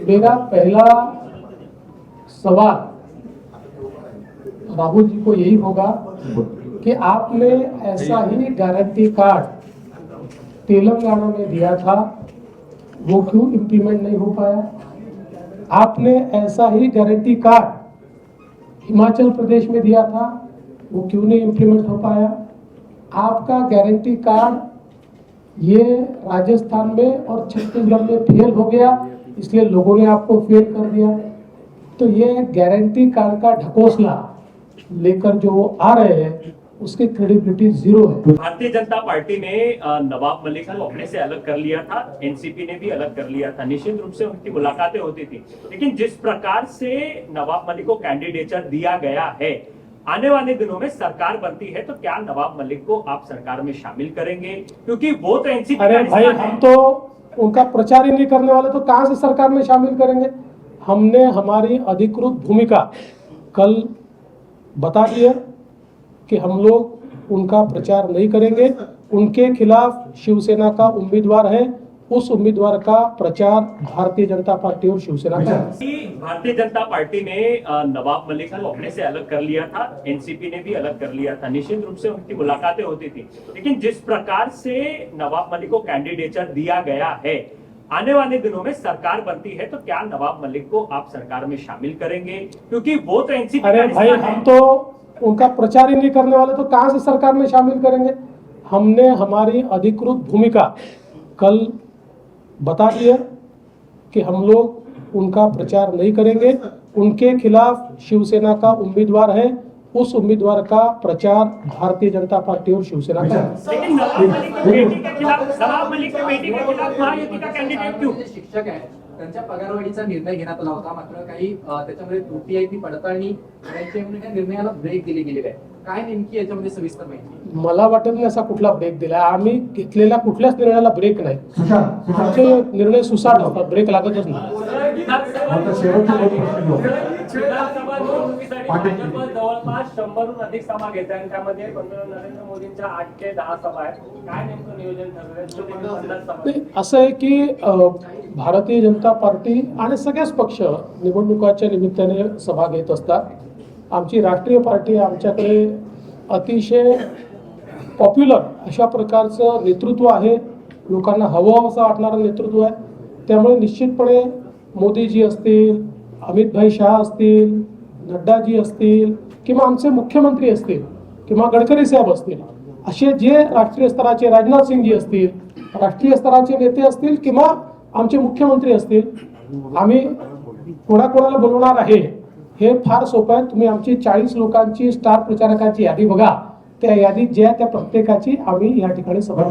मेरा पहला सवाल राहुल जी को यही होगा कि आपने ऐसा ही गारंटी कार्ड तेलंगाना में दिया था, वो क्यों इम्प्लीमेंट नहीं हो पाया? आपने ऐसा ही गारंटी कार्ड हिमाचल प्रदेश में दिया था, वो क्यों नहीं इम्प्लीमेंट हो पाया? आपका गारंटी कार्ड ये राजस्थान में और छत्तीसगढ़ में फेल हो गया, इसलिए लोगों ने आपको फेल कर दिया। तो ये गारंटी कार्ड का ढकोसला लेकर जो आ रहे हैं उसकी क्रेडिबिलिटी जीरो है। भारतीय जनता पार्टी ने नवाब मलिक को अपने से अलग कर लिया था, एनसीपी ने भी अलग कर लिया था, निश्चित रूप से उनकी मुलाकातें होती थी, लेकिन जिस प्रकार से नवाब मलिक को कैंडिडेचर दिया गया है, आने वाले दिनों में सरकार बनती है तो क्या नवाब मलिक को आप सरकार में शामिल करेंगे? क्योंकि वो तो एनसीपी अरे भाई, हम तो उनका प्रचार ही नहीं करने वाले, तो कहां से सरकार में शामिल करेंगे? हमने हमारी अधिकृत भूमिका कल बता दिया कि हम लोग उनका प्रचार नहीं करेंगे। उनके खिलाफ शिवसेना का उम्मीदवार है, उस उम्मीदवार का प्रचार भारतीय जनता पार्टी और शिवसेना का। भारतीय जनता पार्टी ने नवाब मलिक को अपने से अलग कर लिया था, एनसीपी ने भी अलग कर लिया था, निश्चित रूप से उनकी मुलाकातें होती थी, लेकिन जिस प्रकार से नवाब मलिक को कैंडिडेचर दिया गया है, आने वाले दिनों में सरकार बनती है तो क्या नवाब मलिक को आप सरकार में शामिल करेंगे? क्योंकि वो तो एनसीपी। अरे भाई, हम तो उनका प्रचार ही नहीं करने वाले, तो कहां से सरकार में शामिल करेंगे? हमने हमारी अधिकृत भूमिका कल बता दिया कि हम लोग उनका प्रचार नहीं करेंगे। उनके खिलाफ शिवसेना का उम्मीदवार है, उस उम्मीदवार का प्रचार भारतीय जनता पार्टी और शिवसेना का। लेकिन नवाब मलिक की बेटी के खिलाफ, नवाब मलिक की बेटी के खिलाफ महायुति का कैंडिडेट क्यों? शिक्षक आहे, त्यांच्या पगारवाढीचा निर्णय घेण्यात आला होता, मात्र काही त्याच्यामध्ये त्रुटी आहे, ती पडताळणी करायची म्हणून त्या निर्णयाला ब्रेक दिली गेलेली आहे. काय नेमकी याच्यामध्ये सविस्तर माहिती? मला वाटत नाही असा कुठला ब्रेक दिला. आम्ही घेतलेल्या कुठल्याच निर्णयाला ब्रेक नाही. आमचे निर्णय सुसाट होतात, ब्रेक लागतच नाही. जवळपास 100हून अधिक सभा घेत आहे, त्यामध्ये नरेंद्र मोदींच्या 8 ते 10 सभा आहेत. काय नेमकं नियोजन ठरलंय? असं आहे की भारतीय जनता पार्टी आणि सगळेच पक्ष निवडणुकाच्या निमित्ताने सभा घेत असतात. आमची राष्ट्रीय पार्टी आमच्याकडे अतिशय पॉप्युलर अशा प्रकारचं नेतृत्व आहे, लोकांना हवं असं वाटणारं नेतृत्व आहे. त्यामुळे निश्चितपणे मोदीजी असतील, अमित भाई शाह असतील, नड्डाजी असतील, किंवा आमचे मुख्यमंत्री असतील, किंवा गडकरी साहेब असतील, असे जे राष्ट्रीय स्तराचे राजनाथ सिंगजी असतील, राष्ट्रीय स्तराचे नेते असतील, किंवा आमचे मुख्यमंत्री असतील, आम्ही कोणाकोणाला बोलवणार आहे हे फार सोपं आहे. तुम्ही आमची 40 लोकांची स्टार प्रचारकांची यादी बघा, त्या यादीत ज्या त्या प्रत्येकाची आम्ही या ठिकाणी सभा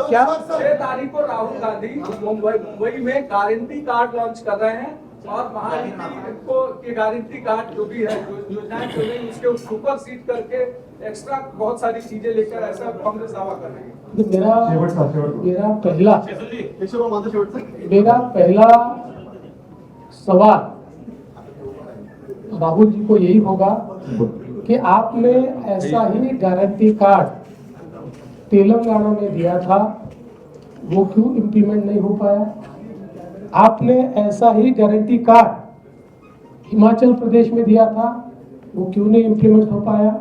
क्या तारीख को राहुल गांधी मुंबई में गारंटी कार्ड लॉन्च कर रहे हैं और महायुति को की गारंटी कार्ड जो भी है योजनाएं चल रही उसके सुपर सीड करके एक्स्ट्रा बहुत सारी चीजें लेकर ऐसा कांग्रेस दावा कर रही है। मेरा पहला सवाल राहुल जी को यही होगा कि आपने ऐसा ही गारंटी कार्ड तेलंगाना में दिया था, वो क्यों इम्प्लीमेंट नहीं हो पाया? आपने ऐसा ही गारंटी कार्ड हिमाचल प्रदेश में दिया था, वो क्यों नहीं इम्प्लीमेंट हो पाया?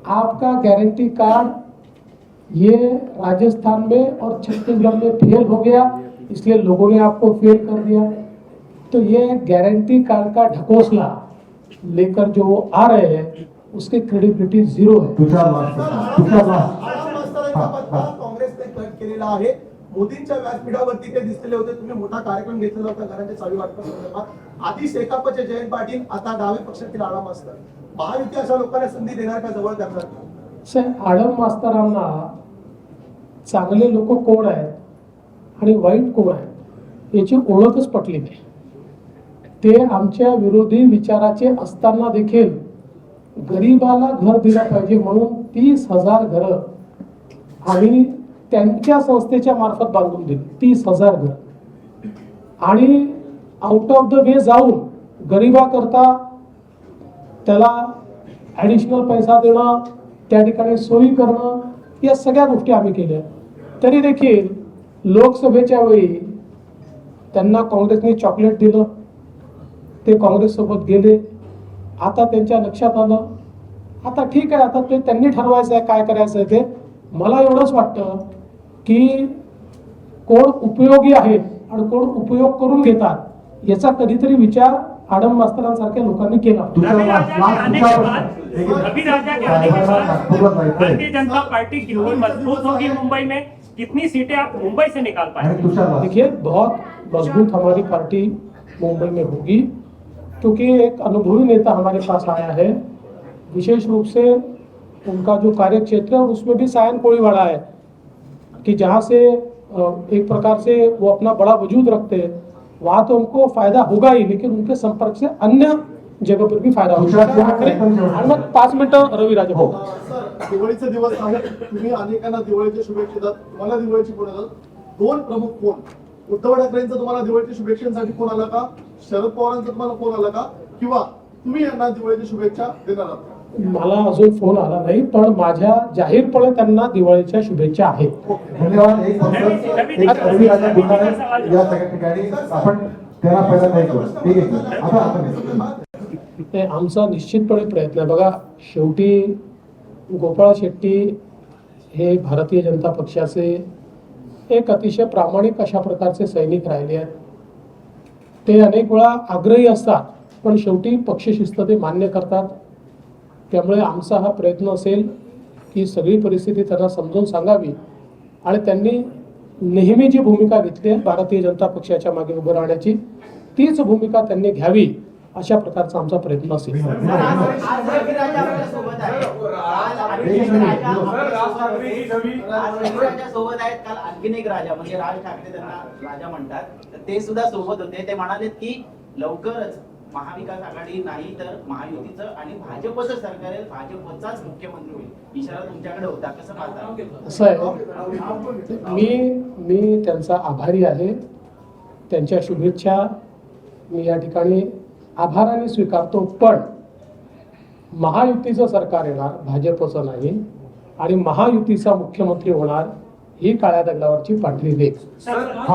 आपका गारंटी कार्ड ये राजस्थान में और छत्तीसगढ़ में फेल हो गया, इसलिए लोगों ने आपको फेल कर दिया। तो ये गारंटी कार्ड का ढकोसला लेकर जो आ रहे हैं उसकी क्रेडिबिलिटी जीरो है। काँग्रेसने केलेला आहे. मोदींच्या व्यासपीठावरती ते दिसलेले होते, तुम्ही मोठा कार्यक्रम घेतलेला होता घराच्या चावी वाटपासंदर्भात. आधी शेकापचे जयंत पाटील, आता डावे पक्षातील आडम मास्तर, महायुती अशा लोकांना संधी देणार का, जवळ करणार का? आडम मास्तरांना चांगले लोक कोण आहेत आणि वाईट कोण आहेत याची ओळखच पटली नाही. ते आमच्या विरोधी विचाराचे असताना देखील गरीबाला घर दिलं पाहिजे म्हणून 30,000 घरं आम्ही त्यांच्या संस्थेच्या मार्फत बांधून दिली. 30,000 घर. आणि आउट ऑफ द वे जाऊन गरीबाकरता त्याला ॲडिशनल पैसा देणं, त्या ठिकाणी सोयी करणं, या सगळ्या गोष्टी आम्ही केल्या. तरी देखील लोकसभेच्या वेळी त्यांना काँग्रेसने चॉकलेट दिलं, ते काँग्रेससोबत गेले. आता त्यांच्या लक्षात आलं, आता ठीक आहे, आता ते त्यांनी ठरवायचं आहे काय करायचं आहे ते. मला एवढंच वाटतं की कोण उपयोगी आहे आणि कोण उपयोग करून घेतात याचा कधीतरी विचार आडम मास्तरांसारख्या लोकांनी केला. रवि राजा के आने के बाद भारतीय जनता पार्टी कितनी मजबूत होगी मुंबई में, कितनी सीटें आप मुंबई से निकाल पाएंगे? देखिए, बहुत मजबूत हमारी पार्टी मुंबई में होगी, क्योंकि एक अनुभवी नेता हमारे पास आया है. विशेष रूप से उनका जो कार्य क्षेत्र है उसमें भी सायन कोळीवाड़ा है कि जहाँ से एक प्रकार से वो अपना बड़ा वजूद रखते हैं. वहाँ तो उनको फायदा होगा ही, लेकिन उनके संपर्क से अन्य जगह पर भी फायदा होगा. आणि मग 5 मिनिटं रवी राजा हो. सर, दिवाळीचे दिवस आहेत, तुम्ही अनेकांना दिवाळीच्या शुभेच्छा देतात. तुम्हाला दिवाळीची फोन येतात. 2 प्रमुख फोन, उद्धव ठाकरेंचा तुम्हाला दिवाळीच्या शुभेच्छांसाठी फोन आला का? शरद पवारांचा तुम्हाला फोन आला का? किंवा तुम्ही यांना दिवाळीच्या शुभेच्छा देणार आहात? मला अजून फोन आला नाही, पण माझ्या जाहीरपणे त्यांना दिवाळीच्या शुभेच्छा आहेत. धन्यवाद. एक रवी राजा बोलणार आहे या सगळ्या ठिकाणी. आपण त्याला पहिला नाही करू. ठीक आहे, आता आपण ते आमचा निश्चितपणे प्रयत्न आहे. बघा, शेवटी गोपाळ शेट्टी हे भारतीय जनता पक्षाचे एक अतिशय प्रामाणिक अशा प्रकारचे सैनिक राहिले आहेत. ते अनेक वेळा आग्रही असतात, पण शेवटी पक्षशिस्त ते मान्य करतात. त्यामुळे आमचा हा प्रयत्न असेल की सगळी परिस्थिती त्यांना समजून सांगावी आणि त्यांनी नेहमी जी भूमिका घेतली आहे भारतीय जनता पक्षाच्या मागे उभं राहण्याची, तीच भूमिका त्यांनी घ्यावी अशा प्रकारचा आमचा प्रयत्न असेल. सोबत आहेत. काल आणखीन एक राजा म्हणजे राज ठाकरे त्यांना राजा म्हणतात, तर ते सुद्धा सोबत होते. ते म्हणाले की लवकरच महाविकास आघाडी नाही तर महायुतीचं आणि भाजपचं सरकार आहे, भाजपचाच मुख्यमंत्री होईल. इशारा तुमच्याकडे होता, कसं पाहता? असं आहे, मी त्यांचा आभारी आहे. त्यांच्या शुभेच्छा मी या ठिकाणी आभाराने स्वीकारतो. पण महायुतीचं सरकार येणार, भाजपचं नाही, आणि महायुतीचा मुख्यमंत्री होणार ही काळ्या दगडावरची पांढरी रेख. माहीम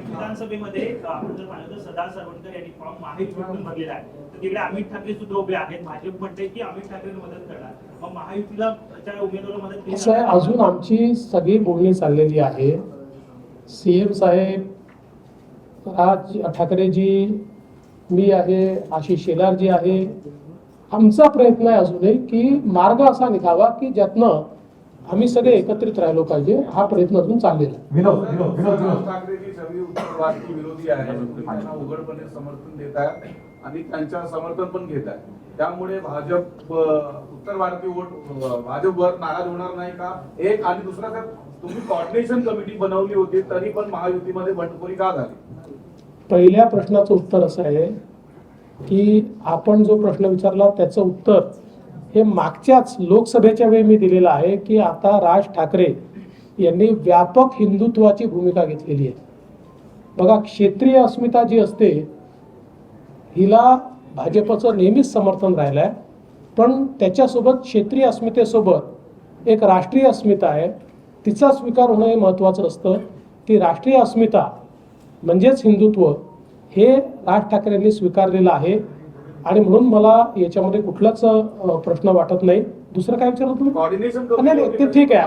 विधानसभेमध्ये आपण जर पाहिलं तर सरदार सरवणकर यांनी फॉर्म महायुतीतून भरलेला आहे. तर तिकडे अमित ठाकरे सुद्धा उभे आहेत. भाजप म्हणते की अमित ठाकरे मदत करणार, मग महायुतीला त्या उमेदवाराला मदत केली. असं आहे, अजून आमची सगळी बोलणी चाललेली आहे. CM साहेब, राज ठाकरेजी, मी आहे, आशिष शेलारजी आहे. आमचा प्रयत्न आहे अजूनही की मार्ग असा निघावा की ज्यातनं आम्ही सगळे एकत्रित राहिलो पाहिजे. हा प्रयत्न अजून चाललेला आहे. राज ठाकरेजी सगळी उत्तरवादी विरोधी आहे, त्यांना उघडपणे समर्थन देत आहे आणि त्यांच्या समर्थन पण घेत आहे. त्यामुळे भाजप उत्तर भारतीय वोट भाजपवर नाराज होणार नाही का? एक आणि दुसरा, तर तुम्ही कोऑर्डिनेशन कमिटी बनवली होती तरी पण महायुतीमध्ये बंडखोरी का झाली? पहिल्या प्रश्नाचं उत्तर असं आहे की आपण जो प्रश्न विचारला त्याचं उत्तर हे मागच्याच लोकसभेच्या वेळी मी दिलेलं आहे की आता राज ठाकरे यांनी व्यापक हिंदुत्वाची भूमिका घेतलेली आहे. बघा, क्षेत्रीय अस्मिता जी असते हिला भाजपचं नेहमीच समर्थन राहिलं आहे, पण त्याच्यासोबत क्षेत्रीय अस्मितेसोबत एक राष्ट्रीय अस्मिता आहे, तिचा स्वीकार होणं हे महत्त्वाचं असतं. ती राष्ट्रीय अस्मिता म्हणजेच हिंदुत्व हे राज ठाकरेंनी स्वीकारलेलं आहे आणि म्हणून मला याच्यामध्ये कुठलाच प्रश्न वाटत नाही. दुसरं काय विचारलं तुम्ही? कोऑर्डिनेशन नाही, ते ठीक आहे.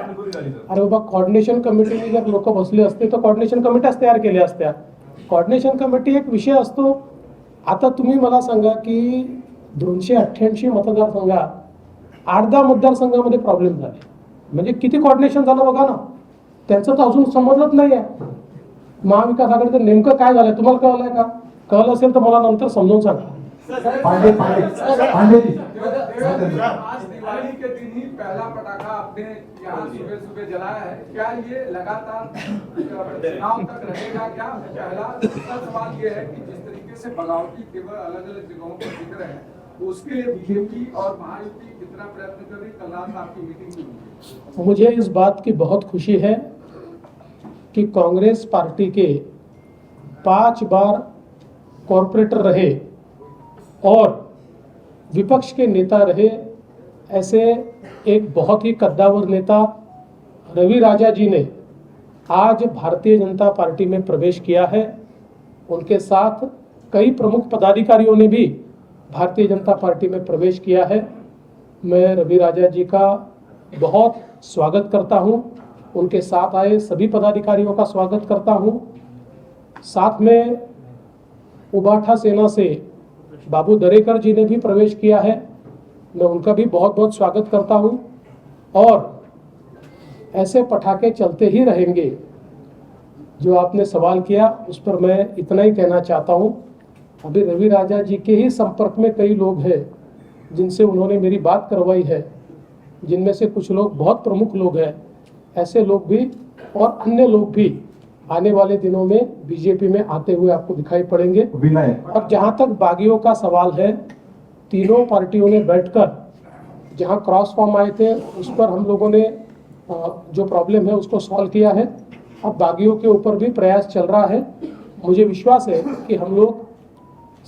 अरे बाबा, कोऑर्डिनेशन कमिटीने जर लोक बसले असते तर कोऑर्डिनेशन कमिट्याच तयार केल्या असत्या. कोऑर्डिनेशन कमिटी एक विषय असतो. आता तुम्ही मला सांगा की 288 मतदारसंघात 8-10 मतदारसंघामध्ये प्रॉब्लेम झाले, म्हणजे किती कोऑर्डिनेशन झालं बघा ना. त्यांचं तर अजून समजलंच नाही आहे. महाविकास आघाडीचं नेमकं काय झालंय तुम्हाला कळलंय का? कळलं असेल तर मला नंतर समजून सांगा. पांडे जी आज दिवाली के दिन ही पहला पटाखा आपने यहाँ सुबह सुबह जलाया है, क्या ये लगातार चुनाव तक रहेगा? क्या पहला दूसरा सवाल ये है कि जिस तरीके से बगावती केवल अलग अलग जगहों पर दिख रहे हैं, उसके लिए बीजेपी और महायुति कितना प्रयत्न कर रही? कल रात आपकी मीटिंग हुई। मुझे इस बात की बहुत खुशी है कि कांग्रेस पार्टी के 5 बार कॉरपोरेटर रहे और विपक्ष के नेता रहे, ऐसे एक बहुत ही कद्दावर नेता रवि राजा जी ने आज भारतीय जनता पार्टी में प्रवेश किया है। उनके साथ कई प्रमुख पदाधिकारियों ने भी भारतीय जनता पार्टी में प्रवेश किया है। मैं रवि राजा जी का बहुत स्वागत करता हूं, उनके साथ आए सभी पदाधिकारियों का स्वागत करता हूं। साथ में उबाठा सेना से बाबू दरेकर जी ने भी प्रवेश किया है, मैं उनका भी बहुत बहुत स्वागत करता हूं। और ऐसे पटाखे चलते ही रहेंगे। जो आपने सवाल किया उस पर मैं इतना ही कहना चाहता हूं। अभी रवि राजा जी के ही संपर्क में कई लोग हैं जिनसे उन्होंने मेरी बात करवाई है, जिनमें से कुछ लोग बहुत प्रमुख लोग हैं। ऐसे लोग भी और अन्य लोग भी आने वाले दिनों में बीजेपी में आते हुए आपको दिखाई पड़ेंगे। विनय, और जहां तक बागियों का सवाल है, तीनों पार्टियों ने बैठकर जहां क्रॉस फॉर्म आए थे उस पर हम लोगों ने जो प्रॉब्लम है उसको सॉल्व किया है। अब बागियों के ऊपर भी प्रयास चल रहा है। मुझे विश्वास है कि हम लोग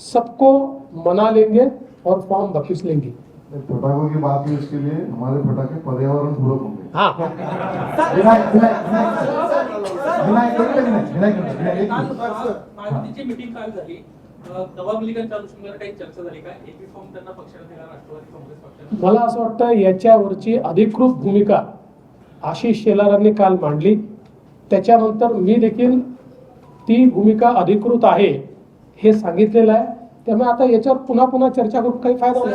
सबको मना लेंगे और फॉर्म वापिस लेंगे। पटाखों की बात हुई, इसके लिए हमारे पटाखे पर्यावरण पूरक होंगे। हाँ, विनय, एक मिनिट। महायुतीची मीटिंग काल झाली. नवाब मलिकांच्या अनुषंगाने काही चर्चा झाली का? एपी फॉर्म त्यांना पक्षाला दिला राष्ट्रवादी काँग्रेस पक्षाने. मला असं वाटतं याच्यावरची अधिकृत भूमिका आशिष शेलारांनी काल मांडली. त्याच्यानंतर मी देखील ती भूमिका अधिकृत आहे हे सांगितलेलं आहे. त्यामुळे आता याच्यावर पुन्हा पुन्हा चर्चा करून काही फायदा नाही.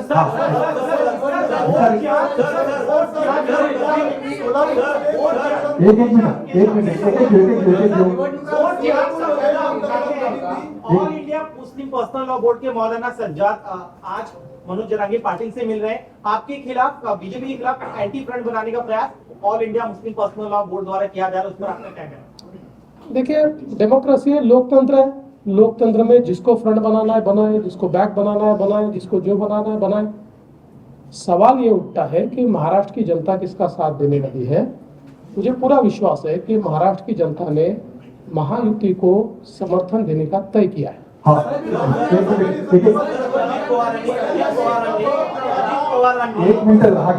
All India Muslim Personal Law Board के मौलाना सज्जाद आज मनोज जरांगी पाटिल से मिल रहे हैं. आपके खिलाफ, बीजेपी के खिलाफ एंटी फ्रंट बनाने का प्रयास all India Muslim Personal Law board द्वारा किया जा रहा है, उस पर आपका क्या कहना है? देखिए, डेमोक्रेसी है, लोकतंत्र है. लोकतंत्र में जिसको फ्रंट बनाना है बनाए, जिसको बैक बनाना है बनाए, जिसको जो बनाना है बनाए. सवाल ये उठता है कि महाराष्ट्र की जनता किसका साथ देने लगी है. मुझे पूरा विश्वास है कि महाराष्ट्र की जनता ने महायुति को समर्थन देने का तय किया है. एक मिनिट राहा.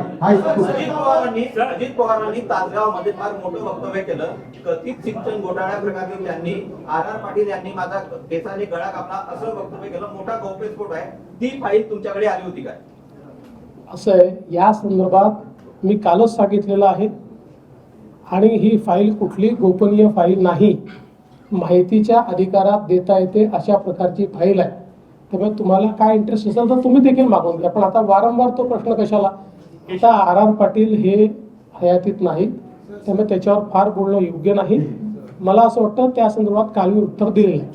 अजित पवारांनी तासगावमध्ये फार मोठं वक्तव्य केलं. कथित सिंचन घोटाळ्या प्रकरणी त्यांनी आर पाटील यांनी माझा केसाने गळा कापला असं वक्तव्य केलं. मोठा गौप्यस्फोट आहे. ती फाईल तुमच्याकडे आली होती काय? असं आहे, या संदर्भात मी कालच सांगितलेलं आहे आणि ही फाईल कुठली गोपनीय फाईल नाही, माहितीच्या अधिकारात देता येते अशा प्रकारची फाईल आहे. त्यामुळे तुम्हाला काय इंटरेस्ट असेल तर तुम्ही देखील मागून घ्या. पण आता वारंवार तो प्रश्न कशाला? आता आर पाटील हे हयातीत नाही, त्यामुळे त्याच्यावर फार बोलणं योग्य नाही. मला असं वाटतं त्या संदर्भात काल मी उत्तर दिलेलं आहे.